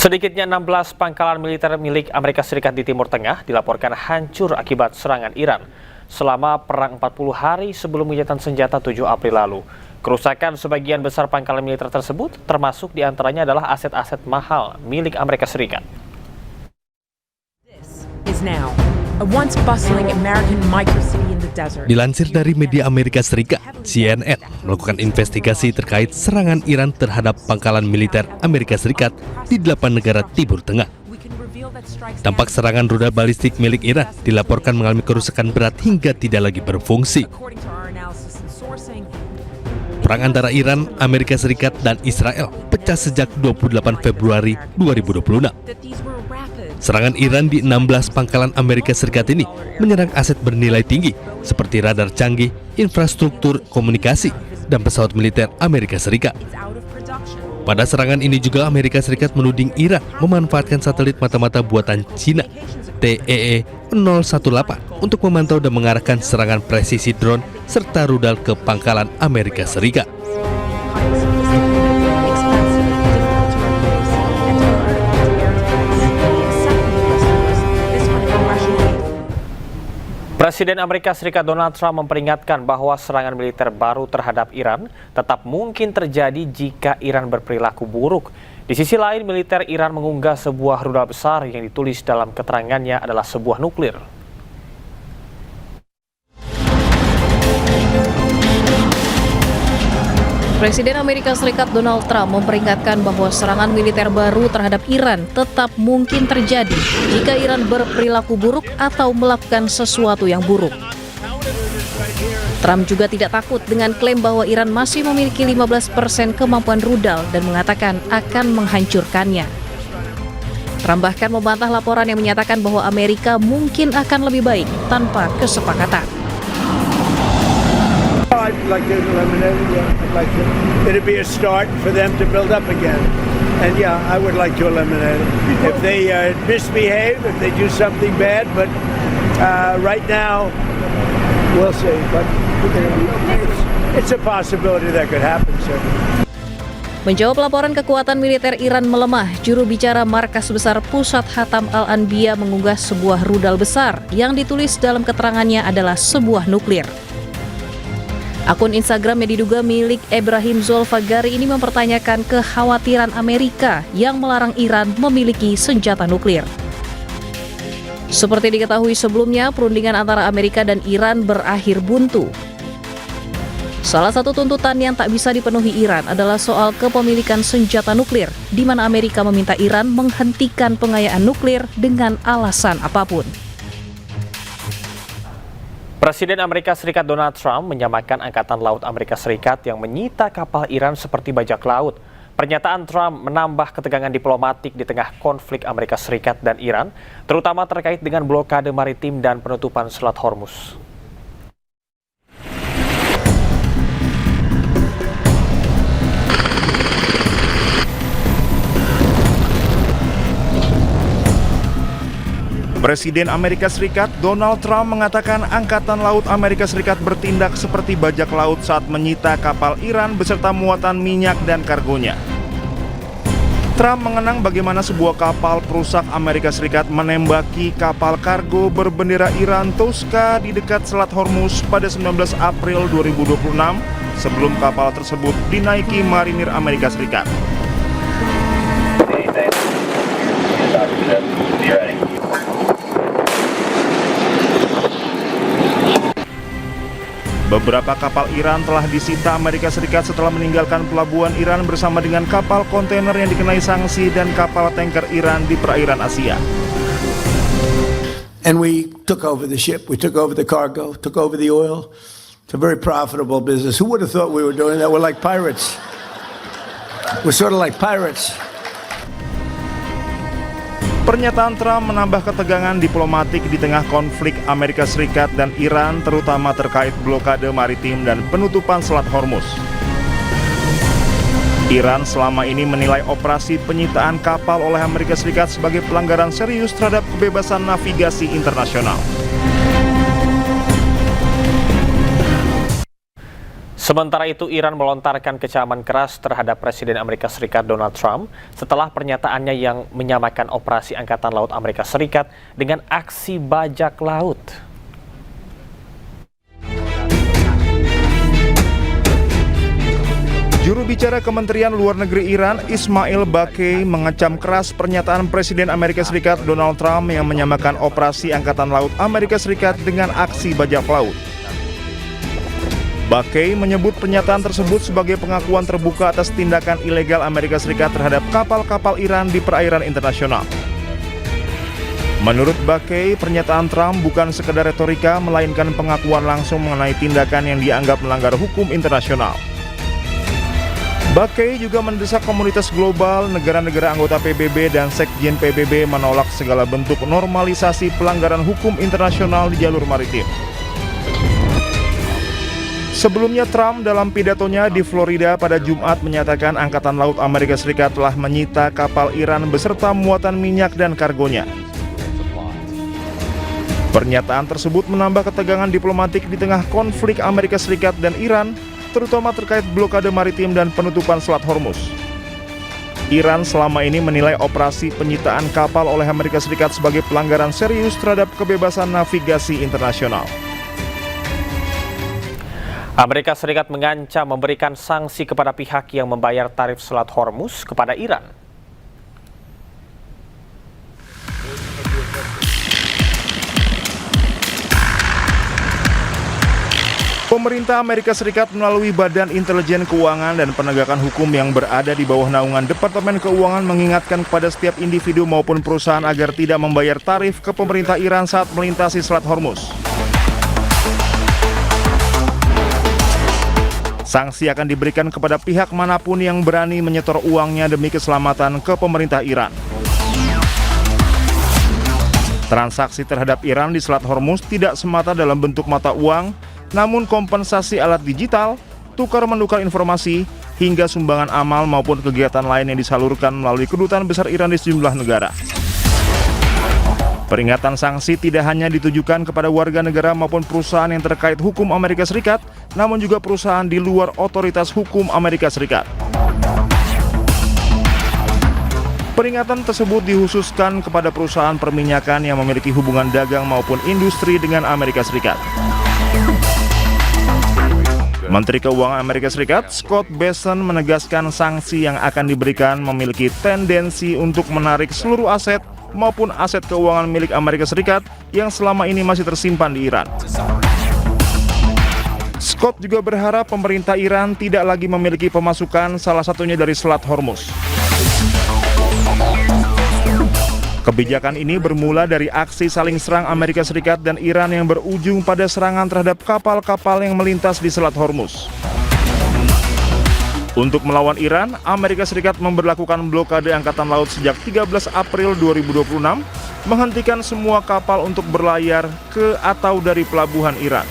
Sedikitnya 16 pangkalan militer milik Amerika Serikat di Timur Tengah dilaporkan hancur akibat serangan Iran selama perang 40 hari sebelum gencatan senjata 7 April lalu. Kerusakan sebagian besar pangkalan militer tersebut termasuk diantaranya adalah aset-aset mahal milik Amerika Serikat. Dilansir dari media Amerika Serikat, CNN melakukan investigasi terkait serangan Iran terhadap pangkalan militer Amerika Serikat di 8 negara Timur Tengah. Dampak serangan rudal balistik milik Iran dilaporkan mengalami kerusakan berat hingga tidak lagi berfungsi. Perang antara Iran, Amerika Serikat, dan Israel pecah sejak 28 Februari 2026. Serangan Iran di 16 pangkalan Amerika Serikat ini menyerang aset bernilai tinggi seperti radar canggih, infrastruktur komunikasi, dan pesawat militer Amerika Serikat. Pada serangan ini juga Amerika Serikat menuding Iran memanfaatkan satelit mata-mata buatan Cina TEE-018 untuk memantau dan mengarahkan serangan presisi drone serta rudal ke pangkalan Amerika Serikat. Presiden Amerika Serikat Donald Trump memperingatkan bahwa serangan militer baru terhadap Iran tetap mungkin terjadi jika Iran berperilaku buruk. Di sisi lain, militer Iran mengunggah sebuah rudal besar yang ditulis dalam keterangannya adalah sebuah nuklir. Presiden Amerika Serikat Donald Trump memperingatkan bahwa serangan militer baru terhadap Iran tetap mungkin terjadi jika Iran berperilaku buruk atau melakukan sesuatu yang buruk. Trump juga tidak takut dengan klaim bahwa Iran masih memiliki 15% kemampuan rudal dan mengatakan akan menghancurkannya. Trump bahkan membantah laporan yang menyatakan bahwa Amerika mungkin akan lebih baik tanpa kesepakatan. I'd like to eliminate it, yeah. I'd like to. It'd be a start for them to build up again. And yeah, I would like to eliminate it. If they misbehave, if they do something bad, but right now, we'll see. But it's a possibility that could happen, sir. Menjawab laporan kekuatan militer Iran melemah, juru bicara Markas Besar Pusat Hatam Al-Anbiya mengunggah sebuah rudal besar yang ditulis dalam keterangannya adalah sebuah nuklir. Akun Instagram yang diduga milik Ebrahim Zolfagari ini mempertanyakan kekhawatiran Amerika yang melarang Iran memiliki senjata nuklir. Seperti diketahui sebelumnya, perundingan antara Amerika dan Iran berakhir buntu. Salah satu tuntutan yang tak bisa dipenuhi Iran adalah soal kepemilikan senjata nuklir, di mana Amerika meminta Iran menghentikan pengayaan nuklir dengan alasan apapun. Presiden Amerika Serikat Donald Trump menyamakan Angkatan Laut Amerika Serikat yang menyita kapal Iran seperti bajak laut. Pernyataan Trump menambah ketegangan diplomatik di tengah konflik Amerika Serikat dan Iran, terutama terkait dengan blokade maritim dan penutupan Selat Hormuz. Presiden Amerika Serikat Donald Trump mengatakan Angkatan Laut Amerika Serikat bertindak seperti bajak laut saat menyita kapal Iran beserta muatan minyak dan kargonya. Trump mengenang bagaimana sebuah kapal perusak Amerika Serikat menembaki kapal kargo berbendera Iran Tosca di dekat Selat Hormuz pada 19 April 2026 sebelum kapal tersebut dinaiki marinir Amerika Serikat. Beberapa kapal Iran telah disita Amerika Serikat setelah meninggalkan pelabuhan Iran bersama dengan kapal kontainer yang dikenai sanksi dan kapal tanker Iran di perairan Asia. And we took over the ship, we took over the cargo, took over the oil. It's a very profitable business. Who would have thought we were doing that? We're like pirates. We're sort of like pirates. Pernyataan Trump menambah ketegangan diplomatik di tengah konflik Amerika Serikat dan Iran, terutama terkait blokade maritim dan penutupan Selat Hormuz. Iran selama ini menilai operasi penyitaan kapal oleh Amerika Serikat sebagai pelanggaran serius terhadap kebebasan navigasi internasional. Sementara itu, Iran melontarkan kecaman keras terhadap Presiden Amerika Serikat Donald Trump setelah pernyataannya yang menyamakan operasi Angkatan Laut Amerika Serikat dengan aksi bajak laut. Juru bicara Kementerian Luar Negeri Iran, Ismail Baqei, mengecam keras pernyataan Presiden Amerika Serikat Donald Trump yang menyamakan operasi Angkatan Laut Amerika Serikat dengan aksi bajak laut. Baqei menyebut pernyataan tersebut sebagai pengakuan terbuka atas tindakan ilegal Amerika Serikat terhadap kapal-kapal Iran di perairan internasional. Menurut Baqei, pernyataan Trump bukan sekedar retorika, melainkan pengakuan langsung mengenai tindakan yang dianggap melanggar hukum internasional. Baqei juga mendesak komunitas global, negara-negara anggota PBB dan Sekjen PBB menolak segala bentuk normalisasi pelanggaran hukum internasional di jalur maritim. Sebelumnya, Trump dalam pidatonya di Florida pada Jumat menyatakan Angkatan Laut Amerika Serikat telah menyita kapal Iran beserta muatan minyak dan kargonya. Pernyataan tersebut menambah ketegangan diplomatik di tengah konflik Amerika Serikat dan Iran, terutama terkait blokade maritim dan penutupan Selat Hormuz. Iran selama ini menilai operasi penyitaan kapal oleh Amerika Serikat sebagai pelanggaran serius terhadap kebebasan navigasi internasional. Amerika Serikat mengancam memberikan sanksi kepada pihak yang membayar tarif Selat Hormuz kepada Iran. Pemerintah Amerika Serikat melalui Badan Intelijen Keuangan dan Penegakan Hukum yang berada di bawah naungan Departemen Keuangan mengingatkan kepada setiap individu maupun perusahaan agar tidak membayar tarif ke pemerintah Iran saat melintasi Selat Hormuz. Sanksi akan diberikan kepada pihak manapun yang berani menyetor uangnya demi keselamatan ke pemerintah Iran. Transaksi terhadap Iran di Selat Hormuz tidak semata dalam bentuk mata uang, namun kompensasi alat digital, tukar-menukar informasi, hingga sumbangan amal maupun kegiatan lain yang disalurkan melalui kedutaan besar Iran di sejumlah negara. Peringatan sanksi tidak hanya ditujukan kepada warga negara maupun perusahaan yang terkait hukum Amerika Serikat, namun juga perusahaan di luar otoritas hukum Amerika Serikat. Peringatan tersebut dikhususkan kepada perusahaan perminyakan yang memiliki hubungan dagang maupun industri dengan Amerika Serikat. Menteri Keuangan Amerika Serikat, Scott Bessent, menegaskan sanksi yang akan diberikan memiliki tendensi untuk menarik seluruh aset maupun aset keuangan milik Amerika Serikat yang selama ini masih tersimpan di Iran. Scott juga berharap pemerintah Iran tidak lagi memiliki pemasukan, salah satunya dari Selat Hormuz. Kebijakan ini bermula dari aksi saling serang Amerika Serikat dan Iran yang berujung pada serangan terhadap kapal-kapal yang melintas di Selat Hormuz. Untuk melawan Iran, Amerika Serikat memberlakukan blokade Angkatan Laut sejak 13 April 2026, menghentikan semua kapal untuk berlayar ke atau dari pelabuhan Iran.